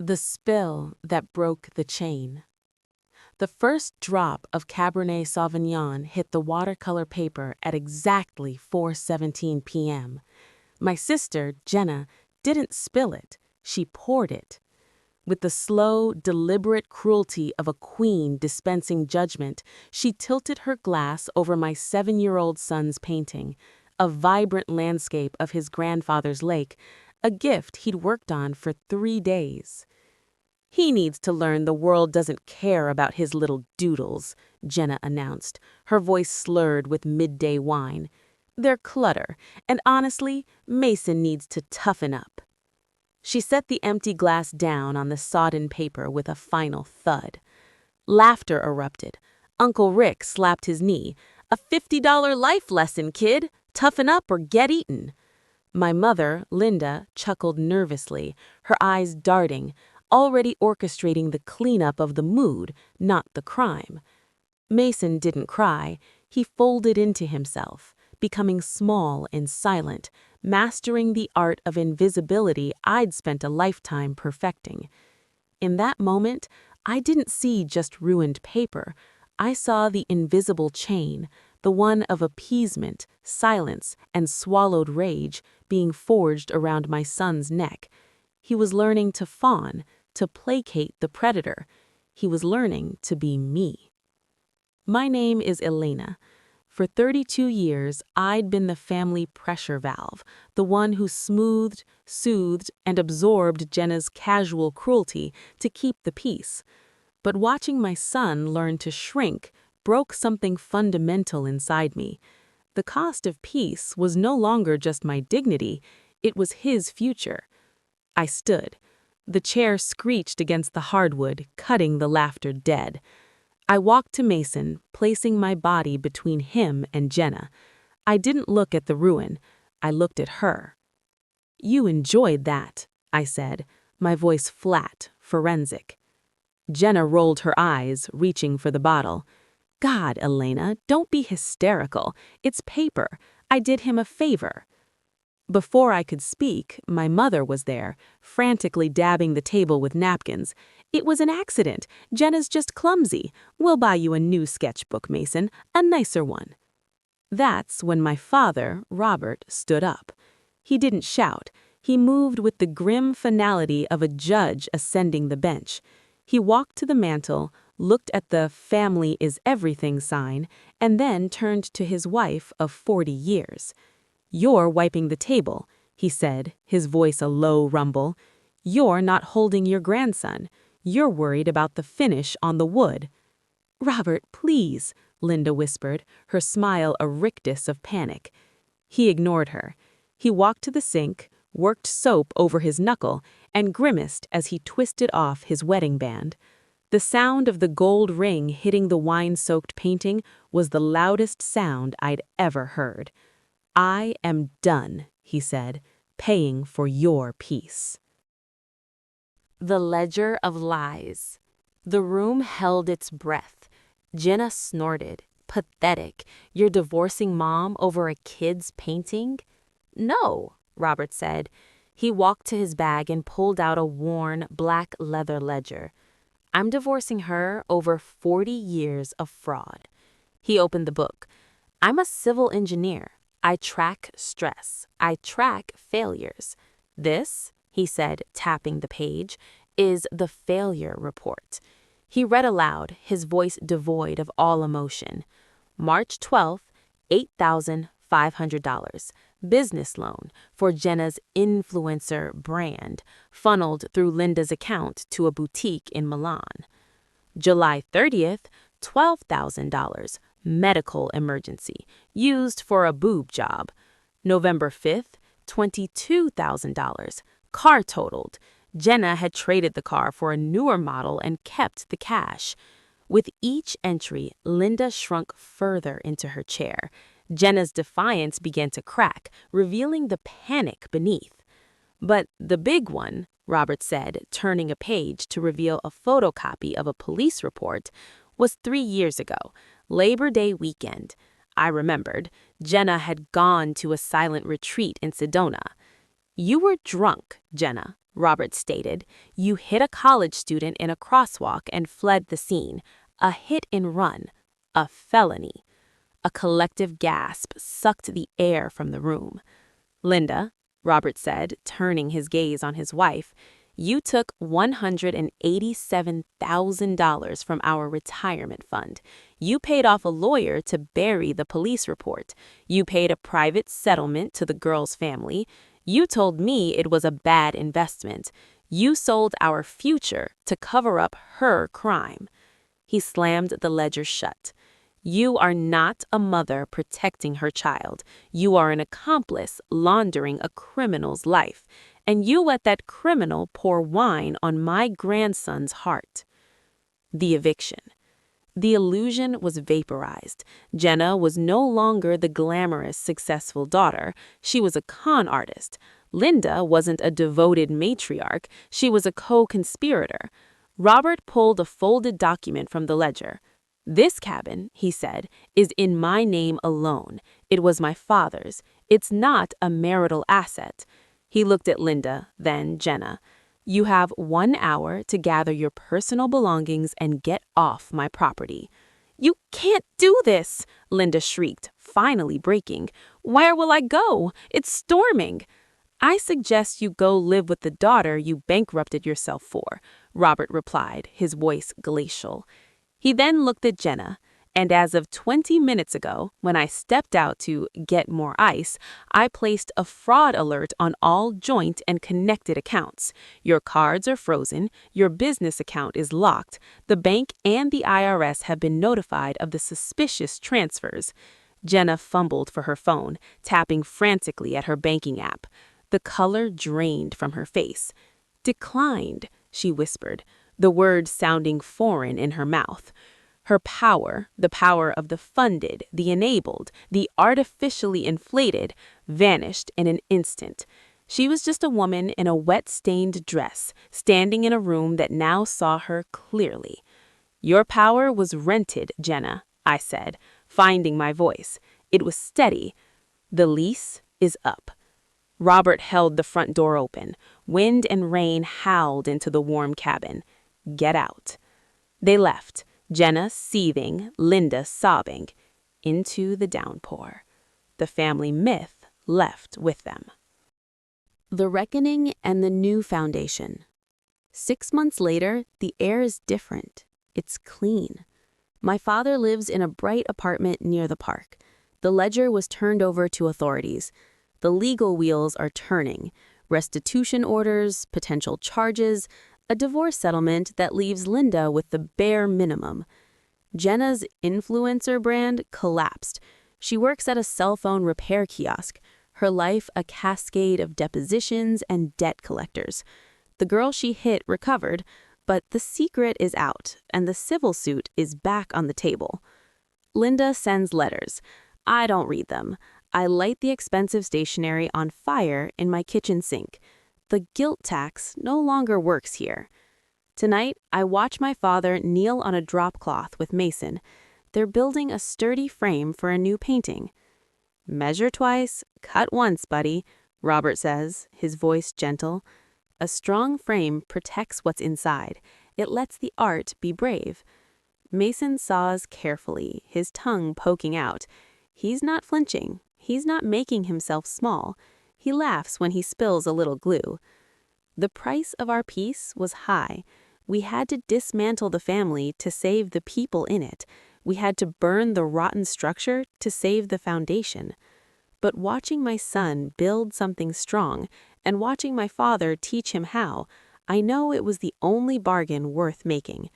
The spill that broke the chain. The first drop of Cabernet Sauvignon hit the watercolor paper at exactly 4:17 p.m. My sister, Jenna, didn't spill it. She poured it. With the slow, deliberate cruelty of a queen dispensing judgment, she tilted her glass over my 7-year-old son's painting, a vibrant landscape of his grandfather's lake, a gift he'd worked on for 3 days. "He needs to learn the world doesn't care about his little doodles," Jenna announced, her voice slurred with midday wine. "They're clutter, and honestly, Mason needs to toughen up." She set the empty glass down on the sodden paper with a final thud. Laughter erupted. Uncle Rick slapped his knee. "A $50 life lesson, kid! Toughen up or get eaten." My mother, Linda, chuckled nervously, her eyes darting, already orchestrating the cleanup of the mood, not the crime. Mason didn't cry. He folded into himself, becoming small and silent, mastering the art of invisibility I'd spent a lifetime perfecting. In that moment, I didn't see just ruined paper. I saw the invisible chain, the one of appeasement, silence, and swallowed rage being forged around my son's neck. He was learning to fawn, to placate the predator. He was learning to be me. My name is Elena. For 32 years, I'd been the family pressure valve, the one who smoothed, soothed, and absorbed Jenna's casual cruelty to keep the peace. But watching my son learn to shrink broke something fundamental inside me. The cost of peace was no longer just my dignity, it was his future. I stood. The chair screeched against the hardwood, cutting the laughter dead. I walked to Mason, placing my body between him and Jenna. I didn't look at the ruin. I looked at her. "You enjoyed that," I said, my voice flat, forensic. Jenna rolled her eyes, reaching for the bottle. "God, Elena, don't be hysterical. It's paper. I did him a favor." Before I could speak, my mother was there, frantically dabbing the table with napkins. "It was an accident. Jenna's just clumsy. We'll buy you a new sketchbook, Mason, a nicer one." That's when my father, Robert, stood up. He didn't shout. He moved with the grim finality of a judge ascending the bench. He walked to the mantel, looked at the "family is everything" sign, and then turned to his wife of 40 years. "You're wiping the table," he said, his voice a low rumble. "You're not holding your grandson. You're worried about the finish on the wood." "Robert, please," Linda whispered, her smile a rictus of panic. He ignored her. He walked to the sink, worked soap over his knuckle, and grimaced as he twisted off his wedding band. The sound of the gold ring hitting the wine-soaked painting was the loudest sound I'd ever heard. "I am done," he said, "paying for your peace." The ledger of lies. The room held its breath. Jenna snorted. "Pathetic. You're divorcing Mom over a kid's painting?" "No," Robert said. He walked to his bag and pulled out a worn, black leather ledger. "I'm divorcing her over 40 years of fraud." He opened the book. "I'm a civil engineer. I track stress. I track failures. This," he said, tapping the page, "is the failure report." He read aloud, his voice devoid of all emotion. "March 12th, $8,500. Business loan for Jenna's influencer brand, funneled through Linda's account to a boutique in Milan. July 30th, $12,000. Medical emergency, used for a boob job. November 5th, $22,000. Car totaled. Jenna had traded the car for a newer model and kept the cash. With each entry, Linda shrunk further into her chair. Jenna's defiance began to crack, revealing the panic beneath. "But the big one," Robert said, turning a page to reveal a photocopy of a police report, "was 3 years ago, Labor Day weekend. I remembered. Jenna had gone to a silent retreat in Sedona. You were drunk, Jenna," Robert stated. "You hit a college student in a crosswalk and fled the scene. A hit and run. A felony." A collective gasp sucked the air from the room. "Linda," Robert said, turning his gaze on his wife, "you took $187,000 from our retirement fund. You paid off a lawyer to bury the police report. You paid a private settlement to the girl's family. You told me it was a bad investment. You sold our future to cover up her crime." He slammed the ledger shut. "You are not a mother protecting her child. You are an accomplice laundering a criminal's life. And you let that criminal pour wine on my grandson's heart." The eviction. The illusion was vaporized. Jenna was no longer the glamorous, successful daughter. She was a con artist. Linda wasn't a devoted matriarch. She was a co-conspirator. Robert pulled a folded document from the ledger. "This cabin," he said, "is in my name alone. It was my father's. It's not a marital asset." He looked at Linda, then Jenna. "You have 1 hour to gather your personal belongings and get off my property." "You can't do this!" Linda shrieked, finally breaking. "Where will I go? It's storming." "I suggest you go live with the daughter you bankrupted yourself for," Robert replied, his voice glacial. He then looked at Jenna, and as of 20 minutes ago, when I stepped out to get more ice, I placed a fraud alert on all joint and connected accounts. Your cards are frozen, your business account is locked, the bank and the IRS have been notified of the suspicious transfers. Jenna fumbled for her phone, tapping frantically at her banking app. The color drained from her face. "Declined," she whispered, the word sounding foreign in her mouth. Her power, the power of the funded, the enabled, the artificially inflated, vanished in an instant. She was just a woman in a wet-stained dress, standing in a room that now saw her clearly. "Your power was rented, Jenna," I said, finding my voice. It was steady. "The lease is up." Robert held the front door open. Wind and rain howled into the warm cabin. "Get out." They left, Jenna seething, Linda sobbing, into the downpour. The family myth left with them. The reckoning and the new foundation. 6 months later, the air is different. It's clean. My father lives in a bright apartment near the park. The ledger was turned over to authorities. The legal wheels are turning. Restitution orders, potential charges, a divorce settlement that leaves Linda with the bare minimum. Jenna's influencer brand collapsed. She works at a cell phone repair kiosk. Her life a cascade of depositions and debt collectors. The girl she hit recovered, but the secret is out, and the civil suit is back on the table. Linda sends letters. I don't read them. I light the expensive stationery on fire in my kitchen sink. The guilt tax no longer works here. Tonight, I watch my father kneel on a drop cloth with Mason. They're building a sturdy frame for a new painting. "Measure twice, cut once, buddy," Robert says, his voice gentle. A strong frame protects what's inside. It lets the art be brave. Mason saws carefully, his tongue poking out. He's not flinching. He's not making himself small. He laughs when he spills a little glue. The price of our peace was high. We had to dismantle the family to save the people in it. We had to burn the rotten structure to save the foundation. But watching my son build something strong and watching my father teach him how, I know it was the only bargain worth making.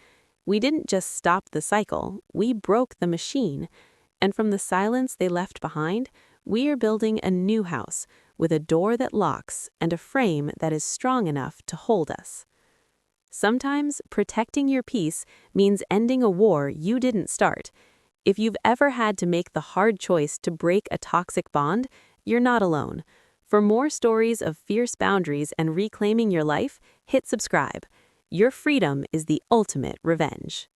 We didn't just stop the cycle, we broke the machine. And from the silence they left behind, we are building a new house with a door that locks and a frame that is strong enough to hold us. Sometimes protecting your peace means ending a war you didn't start. If you've ever had to make the hard choice to break a toxic bond, you're not alone. For more stories of fierce boundaries and reclaiming your life, hit subscribe. Your freedom is the ultimate revenge.